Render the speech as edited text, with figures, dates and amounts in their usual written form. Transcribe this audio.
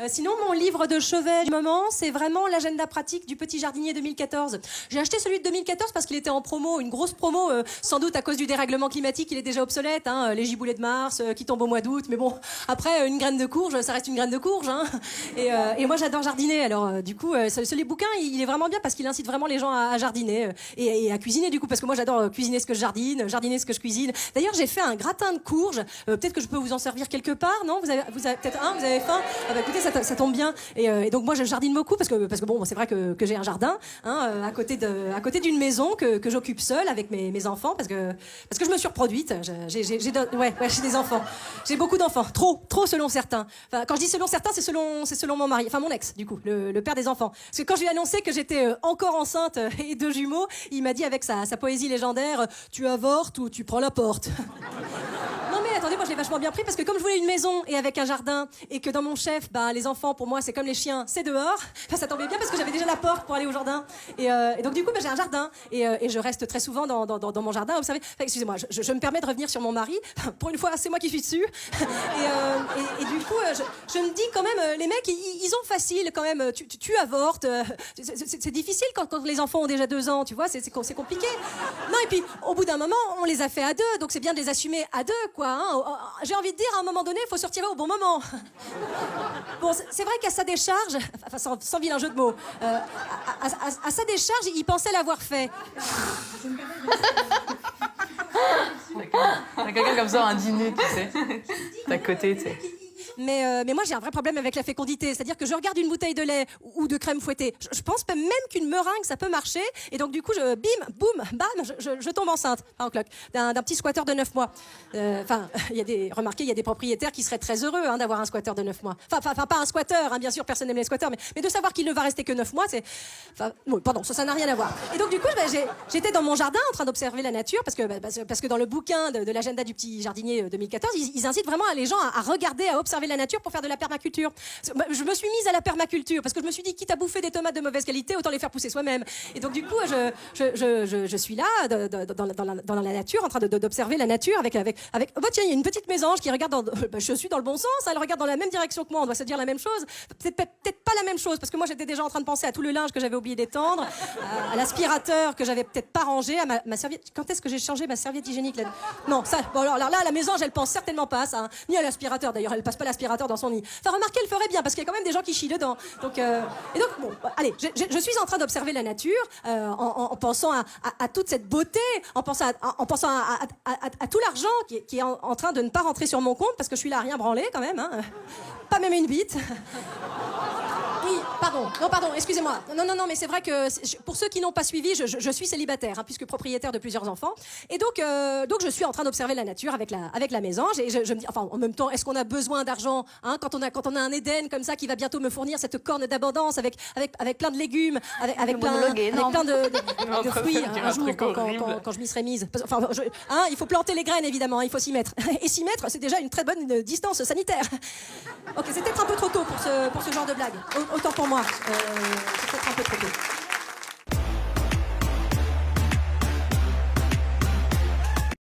Sinon, mon livre de chevet du moment, c'est vraiment l'agenda pratique du petit jardinier 2014. J'ai acheté celui de 2014 parce qu'il était en promo, une grosse promo, sans doute à cause du dérèglement climatique, il est déjà obsolète, hein, les giboulées de mars qui tombent au mois d'août, mais bon, après, une graine de courge, ça reste une graine de courge, hein. Et moi, j'adore jardiner, alors du coup, ce bouquin, il est vraiment bien parce qu'il incite vraiment les gens à jardiner et à cuisiner, du coup, parce que moi, j'adore cuisiner ce que je jardine, jardiner ce que je cuisine. D'ailleurs, j'ai fait un gratin de courge, peut-être que je peux vous en servir quelque part, non? Vous avez peut-être vous avez faim? Ah bah, écoutez, ça tombe bien. Et donc moi je jardine beaucoup parce que bon, c'est vrai que j'ai un jardin, hein, à côté d'une maison que j'occupe seule avec mes enfants parce que je me suis reproduite. J'ai des enfants. J'ai beaucoup d'enfants. Trop selon certains. Enfin, quand je dis selon certains, c'est selon mon mari, enfin mon ex du coup, le père des enfants. Parce que quand je lui ai annoncé que j'étais encore enceinte et 2 jumeaux, il m'a dit avec sa poésie légendaire, tu avortes ou tu prends la porte. Non mais attendez, moi je l'ai vachement bien pris parce que comme je voulais une maison et avec un jardin et que dans mon chef, les enfants pour moi c'est comme les chiens, c'est dehors. Enfin, ça tombait bien parce que j'avais déjà la porte pour aller au jardin. Et donc du coup j'ai un jardin et je reste très souvent dans mon jardin. Vous savez, excusez-moi, je me permets de revenir sur mon mari. Pour une fois, c'est moi qui suis dessus. Et du coup, je me dis quand même, les mecs ils ont facile quand même. Tu avortes. C'est difficile quand les enfants ont déjà 2 ans, tu vois, c'est compliqué. Non et puis au bout d'un moment, on les a fait à 2, donc c'est bien de les assumer à 2. Quoi, hein. J'ai envie de dire, à un moment donné, il faut sortir au bon moment. Bon, c'est vrai qu'à sa décharge, enfin sans vilain jeu de mots, à sa décharge, il pensait l'avoir fait. T'as quelqu'un comme ça à un dîner, tu sais, d'à côté, tu sais. Mais moi, j'ai un vrai problème avec la fécondité. C'est-à-dire que je regarde une bouteille de lait ou de crème fouettée. Je pense même qu'une meringue, ça peut marcher. Et donc, du coup, bim, boum, bam, je tombe enceinte. Enfin, en cloque. D'un petit squatteur de 9 mois. Remarquez, il y a des propriétaires qui seraient très heureux d'avoir un squatteur de 9 mois. Enfin, pas un squatteur, hein, bien sûr, personne n'aime les squatteurs. Mais de savoir qu'il ne va rester que 9 mois, c'est... Enfin, bon, pardon, ça n'a rien à voir. Et donc, du coup, j'étais dans mon jardin en train d'observer la nature parce que dans le bouquin de l'agenda du petit jardinier 2014, ils incitent vraiment les gens à regarder, à observer la nature pour faire de la permaculture. Je me suis mise à la permaculture parce que je me suis dit, quitte à bouffer des tomates de mauvaise qualité, autant les faire pousser soi-même. Et donc du coup, je suis là dans la nature, en train d'observer la nature avec. Oh, tiens, il y a une petite mésange qui regarde. Je suis dans le bon sens. Elle regarde dans la même direction que moi. On doit se dire la même chose. Peut-être pas la même chose parce que moi j'étais déjà en train de penser à tout le linge que j'avais oublié d'étendre, à l'aspirateur que j'avais peut-être pas rangé, à ma serviette. Quand est-ce que j'ai changé ma serviette hygiénique là? Non, ça. Bon alors là, la mésange, elle pense certainement pas à ça. Hein. Ni à l'aspirateur. D'ailleurs, elle passe pas l'aspirateur dans son nid. Enfin, remarquez, elle ferait bien parce qu'il y a quand même des gens qui chient dedans. Donc, bon, allez, je suis en train d'observer la nature en pensant à toute cette beauté, en pensant à tout l'argent qui est en train de ne pas rentrer sur mon compte parce que je suis là à rien branler quand même. Hein. Pas même une bite. Oui, pardon, excusez-moi. Non, mais c'est vrai que pour ceux qui n'ont pas suivi, je suis célibataire, hein, puisque propriétaire de plusieurs enfants. Et donc je suis en train d'observer la nature avec la mésange. Et je me dis, enfin, en même temps, est-ce qu'on a besoin d'argent, hein, quand on a un Éden comme ça qui va bientôt me fournir cette corne d'abondance avec plein de légumes, avec plein de fruits un jour quand je m'y serai mise. Enfin, il faut planter les graines évidemment, hein, il faut s'y mettre. Et s'y mettre, c'est déjà une très bonne distance sanitaire. Ok, c'est peut-être un peu trop tôt pour ce genre de blague. Autant pour moi. C'est peut-être un peu trop tôt.